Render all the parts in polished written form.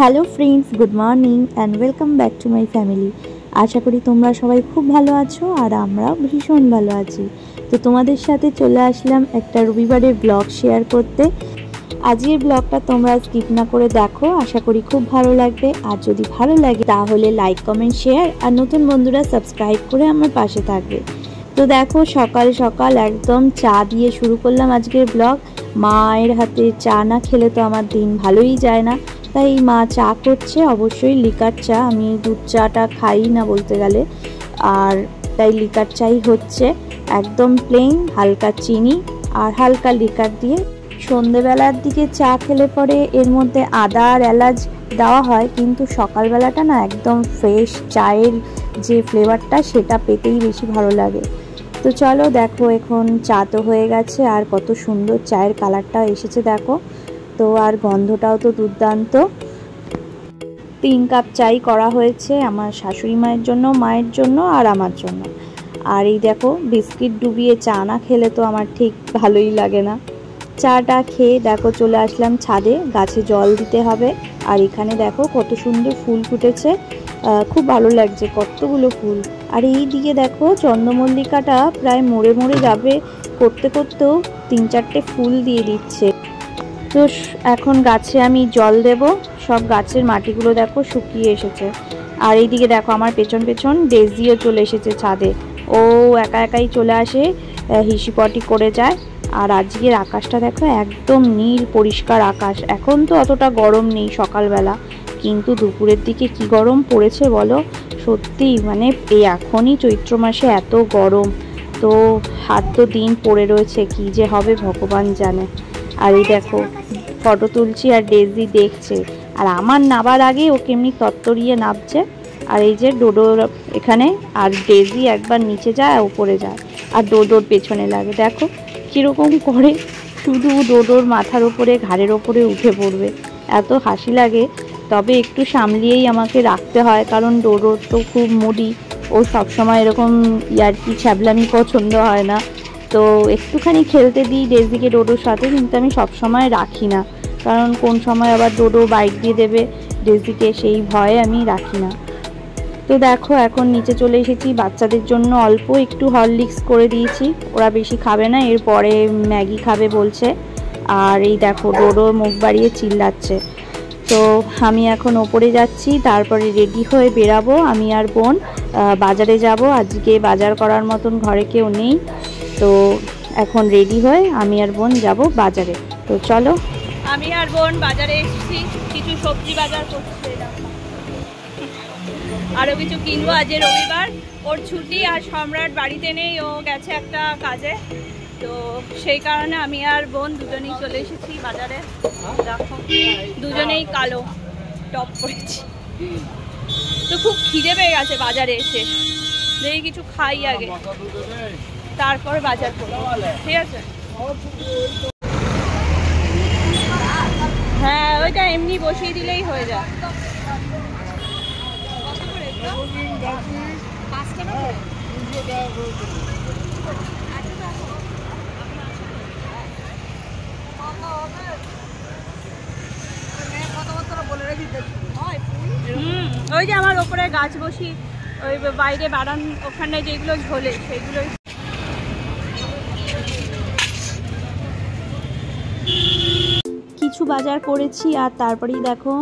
Hello friends, good morning and welcome back to my family. আশা করি তোমরা সবাই খুব ভালো আছো আর আমরাও ভীষণ ভালো আছি। তো তোমাদের সাথে চলে আসলাম একটা রবিবারের ব্লগ শেয়ার করতে। আজকের ব্লগটা তোমরা স্কিপ না করে দেখো, আশা করি খুব ভালো লাগবে। আর যদি ভালো লাগে তাহলে লাইক, কমেন্ট, শেয়ার আর নতুন বন্ধুরা সাবস্ক্রাইব করে আমার পাশে থাকবে। তো দেখো, সকাল সকাল একদম চা দিয়ে শুরু করলাম আজকের ব্লগ। মায়ের হাতে চা না খেলে তো আমার দিন ভালোই যায় না, তাই মা চা করছে, অবশ্যই লিকার চা। আমি দুধ চাটা খাই না বলতে গেলে, আর তাই লিকার চাই হচ্ছে, একদম প্লেন, হালকা চিনি আর হালকা লিকার দিয়ে। সন্ধেবেলার দিকে চা খেলে পরে এর মধ্যে আদা আর এলাচ দেওয়া হয়, কিন্তু সকালবেলাটা না একদম ফ্রেশ চায়ের যে ফ্লেভারটা সেটা পেতেই বেশি ভালো লাগে। তো চলো দেখো, এখন চা তো হয়ে গেছে আর কত সুন্দর চায়ের কালারটা এসেছে দেখো। তো আর গন্ধটাও তো দুর্দান্ত। 3 কাপ চাই করা হয়েছে আমার শাশুড়ি মায়ের জন্য, মায়ের জন্য আর আমার জন্য। আর এই দেখো, বিস্কিট ডুবিয়ে চা না খেলে তো আমার ঠিক ভালোই লাগে না। চাটা খেয়ে দেখো চলে আসলাম ছাদে, গাছে জল দিতে হবে। আর এখানে দেখো কত সুন্দর ফুল ফুটেছে, খুব ভালো লাগছে কতগুলো ফুল। আর এই দিকে দেখো চন্দ্রমল্লিকাটা প্রায় মরে মরে যাবে করতে করতেও 3-4টে ফুল দিয়ে দিচ্ছে। তো এখন গাছে আমি জল দেব। সব গাছের মাটিগুলো দেখো শুকিয়ে এসেছে। আর এইদিকে দেখো আমার পেছন পেছন ডেজিও চলে এসেছে ছাদে। ও একা একাই চলে আসে, হিসিপটি করে যায়। আর আজকের আকাশটা দেখো একদম নীল পরিষ্কার আকাশ। এখন তো অতটা গরম নেই সকালবেলা, কিন্তু দুপুরের দিকে কি গরম পড়েছে বলো। সত্যি মানে এই এখনই চৈত্র মাসে এত গরম, তো হাত তো দিন পড়ে রয়েছে, কি যে হবে ভগবান জানে। আর এই দেখো ফটো তুলছি আর ডেজি দেখছে, আর আমার নাবার আগে ও কেমনি তত্তরিয়ে নাবছে। আর এই যে ডোডো এখানে, আর ডেজি একবার নিচে যায় উপরে যায়, আর ডোডোর পেছনে লাগে। দেখো কীরকম করে, শুধু ডোডোর মাথার ওপরে ঘাড়ের ওপরে উঠে পড়বে, এত হাসি লাগে। তবে একটু সামলিয়েই আমাকে রাখতে হয়, কারণ ডোডোর তো খুব মুডি, ও সবসময় এরকম ইয়ার্কি ছ্যাবলামি পছন্দ হয় না। তো একটুখানি খেলতে দিই ডেজিকে ডোডোর সাথে, কিন্তু আমি সবসময় রাখি না, কারণ কোন সময় আবার ডোডো বাইট দিয়ে দেবে ডেজিকে, সেই ভয়ে আমি রাখি না। তো দেখো এখন নিচে চলে এসেছি, বাচ্চাদের জন্য অল্প একটু হরলিক্স করে দিয়েছি, ওরা বেশি খাবে না, এরপরে ম্যাগি খাবে বলছে। আর এই দেখো ডোডো মুখ বাড়িয়ে চিল্লাচ্ছে। তো আমি এখন ওপরে যাচ্ছি, তারপরে রেডি হয়ে বেরাবো আমি আর বোন, বাজারে যাব। আজকে বাজার করার মতন ঘরে কেউ নেই, তো এখন রেডি হয়ে আমি আর বোন যাব বাজারে। তো চলো, আমি আর বোন বাজারে এসেছি, কিছু সবজি বাজার করতে, আরও কিছু কিনবো। আজ রবিবার, ওর ছুটি, আর সম্রাট বাড়িতে নেই, ও গেছে একটা কাজে। তো সেই কারণে আমি আর বোন দুজনেই চলে এসেছি বাজারে। দেখো দুজনেই কালো টপ পরেছি। তো খুব খিদে পেয়ে গেছে বাজারে এসে, দেখি কিছু খাই আগে, তারপরে বাজার করবো, ঠিক আছে? হ্যাঁ, ওইটা এমনি বসিয়ে দিলেই হয়ে যায়। ওই যে আমার ওপরে গাছ বসি, ওই বাইরে বারান ওখানে যেগুলো ঝোলে সেগুলো। কিছু বাজার করেছি আর তারপরেই দেখো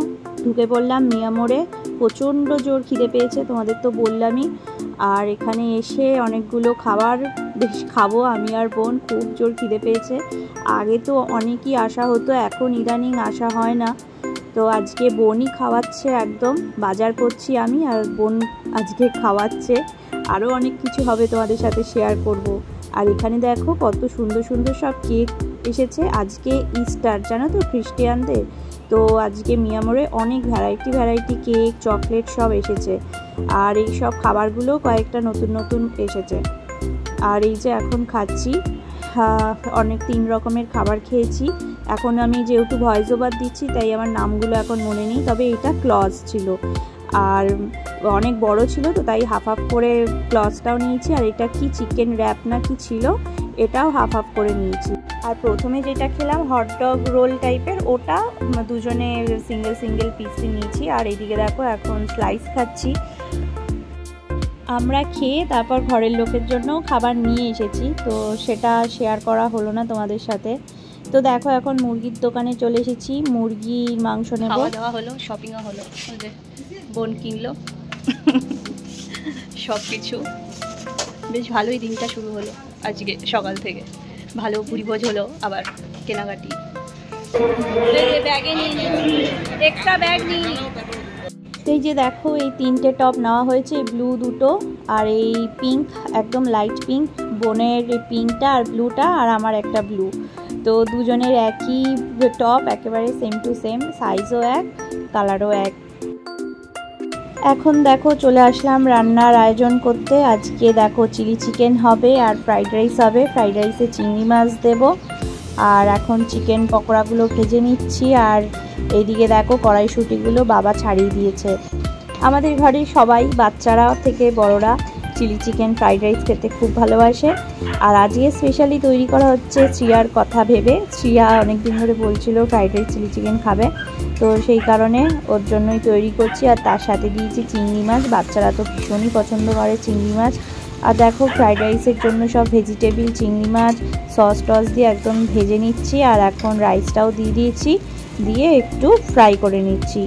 ঢুকে পড়লাম মিয়া মোড়ে। প্রচণ্ড জোর খিদে পেয়েছে, তোমাদের তো বললামই। আর এখানে এসে অনেকগুলো খাবার বেশ খাবো আমি আর বোন, খুব জোর খিদে পেয়েছে। আগে তো অনেকই আসা হতো, এখন ইদানিং আসা হয় না। তো আজকে বোনই খাওয়াচ্ছে, একদম বাজার করছি আমি আর বোন আজকে খাওয়াচ্ছে। আরও অনেক কিছু হবে তোমাদের সাথে শেয়ার করব। আর এখানে দেখো কত সুন্দর সুন্দর সব কেক এসেছে। আজকে ইস্টার, জানো তো, খ্রিস্টিয়ানদের। তো আজকে মিয়া মোড়ে অনেক ভ্যারাইটি কেক, চকলেট সব এসেছে। আর এই সব খাবারগুলো কয়েকটা নতুন নতুন এসেছে। আর এই যে এখন খাচ্ছি, অনেক 3 রকমের খাবার খেয়েছি। এখন আমি যেহেতু ভয়েস ওভার দিচ্ছি, তাই আমার নামগুলো এখন মনে নেই, তবে এটা ক্লজ ছিল আর অনেক বড় ছিল, তো তাই হাফ হাফ করে ক্লজটাও নিয়েছি। আর এটা কি চিকেন র্যাপ না কি ছিল, এটাও হাফ হাফ করে নিয়েছি। আর প্রথমে যেটা খেলাম হটডগ রোল টাইপের, ওটা দুজনে সিঙ্গেল সিঙ্গেল পিস নিয়েছি। আর এইদিকে দেখো এখন স্লাইস খাচ্ছি। আমরা খেয়ে তারপর ঘরের লোকের জন্য খাবার নিয়ে এসেছি, তো সেটা শেয়ার করা হলো না তোমাদের সাথে। তো দেখো এখন মুরগির দোকানে চলে এসেছি, মুরগির মাংস নেব। খাওয়া দাওয়া হলো, শপিংও হলো, বোন কিনলো সব কিছু। বেশ ভালোই দিনটা শুরু হলো আজকে সকাল থেকে, ভালো ভুরিভোজ হলো, আবার কেনাকাটি। ব্যাগে নিয়ে নিয়েছি, এক্সট্রা ব্যাগ নিয়ে। এই যে দেখো এই 3টে টপ নেওয়া হয়েছে, ব্লু 2টো আর এই পিঙ্ক, একদম লাইট পিঙ্ক, বোনের এই পিঙ্কটা আর ব্লুটা, আর আমার একটা ব্লু। তো দুজনের একই টপ, একেবারে সেম টু সেম, সাইজও এক, কালারও এক। এখন দেখো চলে আসলাম রান্নার আয়োজন করতে। আজকে দেখো চিলি চিকেন হবে আর ফ্রাইড রাইস হবে। ফ্রাইড রাইসে চিংড়ি মাছ দেব। আর এখন চিকেন পকোড়াগুলো ভেজে নিচ্ছি। আর এইদিকে দেখো কড়াইশুঁটিগুলো বাবা ছাড়িয়ে দিয়েছে। আমাদের ঘরে সবাই, বাচ্চারা থেকে বড়রা, চিলি চিকেন ফ্রাইড রাইস খেতে খুব ভালোবাসে। আর আজকে স্পেশালি তৈরি করা হচ্ছে শ্রিয়ার কথা ভেবে। শ্রিয়া অনেকদিন ধরে বলছিল ফ্রাইড রাইস চিলি চিকেন খাবে, তো সেই কারণে ওর জন্যই তৈরি করছি। আর তার সাথে দিয়েছি চিংড়ি মাছ, বাচ্চারা তো ভীষণই পছন্দ করে চিংড়ি মাছ। আর দেখো ফ্রাইড রাইসের জন্য সব ভেজিটেবিল, চিংড়ি মাছ সস টস দিয়ে একদম ভেজে নিচ্ছি। আর এখন রাইসটাও দিয়ে দিয়েছি, দিয়ে একটু ফ্রাই করে নিচ্ছি।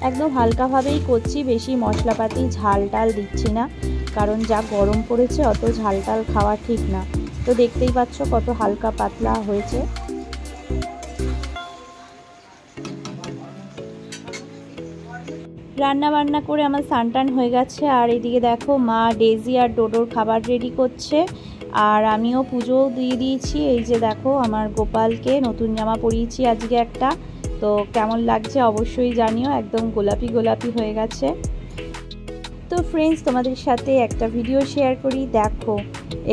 একদম হালকাভাবেই করছি, বেশি মশলাপাতি ঝাল টাল দিচ্ছি না, কারণ যা গরম পড়েছে অত ঝাল টাল খাওয়া ঠিক না। তো দেখতেই পাচ্ছ কত হালকা পাতলা হয়েছে। রান্না বান্না করে আমার স্নান হয়ে গেছে। আর এদিকে দেখো মা ডেজি আর ডোডোর খাবার রেডি করছে। আর আমিও পুজোও দিয়ে দিয়েছি। এই যে দেখো আমার গোপালকে নতুন জামা পরিয়েছি আজকে একটা, তো কেমন লাগছে অবশ্যই জানিও, একদম গোলাপি গোলাপি হয়ে গেছে। তো ফ্রেন্ডস, তোমাদের সাথে একটা ভিডিও শেয়ার করি। দেখো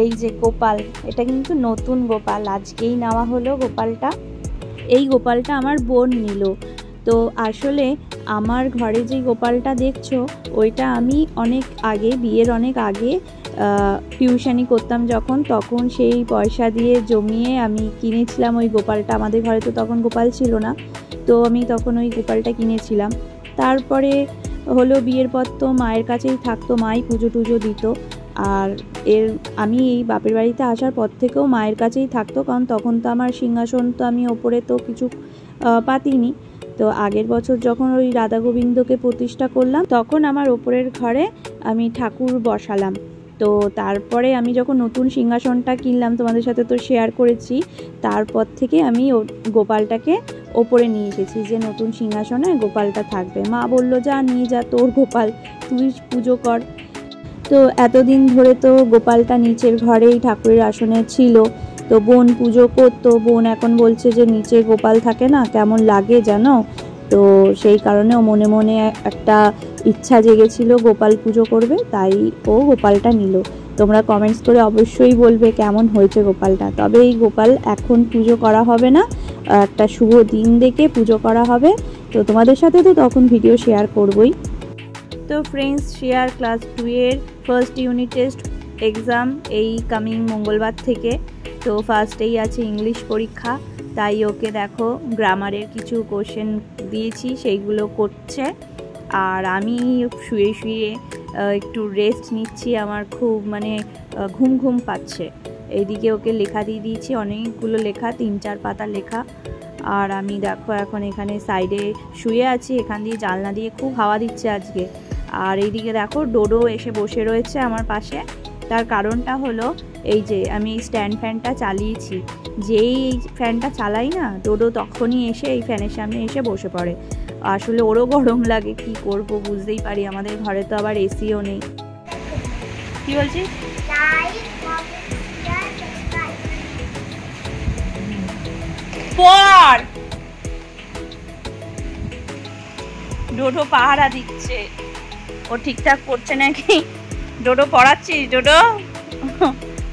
এই যে গোপাল, এটা কিন্তু নতুন গোপাল, আজকেই নেওয়া হলো গোপালটা। এই গোপালটা আমার বোন নিল। তো আসলে আমার ঘরে যে গোপালটা দেখছো, ওইটা আমি অনেক আগে, বিয়ের অনেক আগে টিউশনি করতাম যখন, তখন সেই পয়সা দিয়ে জমিয়ে আমি কিনেছিলাম ওই গোপালটা। আমাদের ঘরে তো তখন গোপাল ছিল না, তো আমি তখন ওই গোপালটা কিনেছিলাম। তারপরে হলো বিয়ের পর তো মায়ের কাছেই থাকতো, মাই পুজো টুজো দিত। আর আমি এই বাপের বাড়িতে আসার পর থেকেও মায়ের কাছেই থাকতো, কারণ তখন তো আমার সিংহাসন তো আমি ওপরে তো কিছু পাতিনি। তো আগের বছর যখন ওই রাধা গোবিন্দকে প্রতিষ্ঠা করলাম, তখন আমার ওপরের ঘরে আমি ঠাকুর বসালাম। তো তারপরে আমি যখন নতুন সিংহাসনটা কিনলাম, তোমাদের সাথে তো শেয়ার করেছি, তারপর থেকে আমি গোপালটাকে ওপরে নিয়ে এসেছি, যে নতুন সিংহাসনে গোপালটা থাকবে। মা বললো যা নিয়ে যা তোর গোপাল, তুই পুজো কর। তো এতদিন ধরে তো গোপালটা নিচের ঘরেই ঠাকুরের আসনে ছিল, তো বোন পুজো করতো। বোন এখন বলছে যে নিচে গোপাল থাকে না, কেমন লাগে জানো। তো সেই কারণে ও মনে মনে একটা ইচ্ছা জেগেছিল গোপাল পুজো করবে, তাই ও গোপালটা নিল। তোমরা কমেন্টস করে অবশ্যই বলবে কেমন হয়েছে গোপালটা। তবে এই গোপাল এখন পুজো করা হবে না, একটা শুভ দিন দেখে পুজো করা হবে। তো তোমাদের সাথে তো তখন ভিডিও শেয়ার করবই। তো ফ্রেন্ডস, শেয়ার ক্লাস 2 এর ফার্স্ট ইউনিট টেস্ট এক্সাম এই কামিং মঙ্গলবার থেকে। তো ফার্স্টেই আছে ইংলিশ পরীক্ষা, তাই ওকে দেখো গ্রামারের কিছু কোশ্চেন দিয়েছি, সেইগুলো করছে। আর আমি শুয়ে শুয়ে একটু রেস্ট নিচ্ছি, আমার খুব ঘুম ঘুম পাচ্ছে। এইদিকে ওকে লেখা দিয়ে দিয়েছি, অনেকগুলো লেখা, 3-4 পাতা লেখা। আর আমি দেখো এখন এখানে সাইডে শুয়ে আছি, এখান দিয়ে জানলা দিয়ে খুব হাওয়া দিচ্ছে আজকে। আর এইদিকে দেখো ডোডো এসে বসে রয়েছে আমার পাশে। তার কারণটা হলো এই যে আমি এই স্ট্যান্ড ফ্যানটা চালিয়েছি, যেই এই ফ্যানটা চালাই না, ডোডো তখনই এসে এই ফ্যানের সামনে এসে বসে পড়ে। আসলে ওরও গরম লাগে, কি করব বুঝতেই পারি, আমাদের ঘরে তো আবার এসিও নেই। কি বলছিস? পর ডোডো পাহারা দিচ্ছে, ও ঠিকঠাক করছে নাকি। ডোডো পড়াচ্ছিস? ডোডো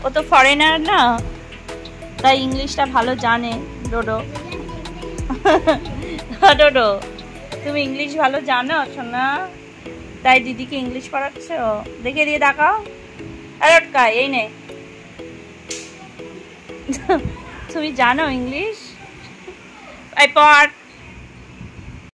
ও তো ফরেনার না, তাই ইংলিশটা ভালো জানে। ডোডো ডোডো তুমি ইংলিশ ভালো জানো শোনা, তাই দিদিকে ইংলিশ পড়াচ্ছ। দেখে দিয়ে দেখাও। আর ওটকা এই নে, তুমি জানো ইংলিশ? এই পড়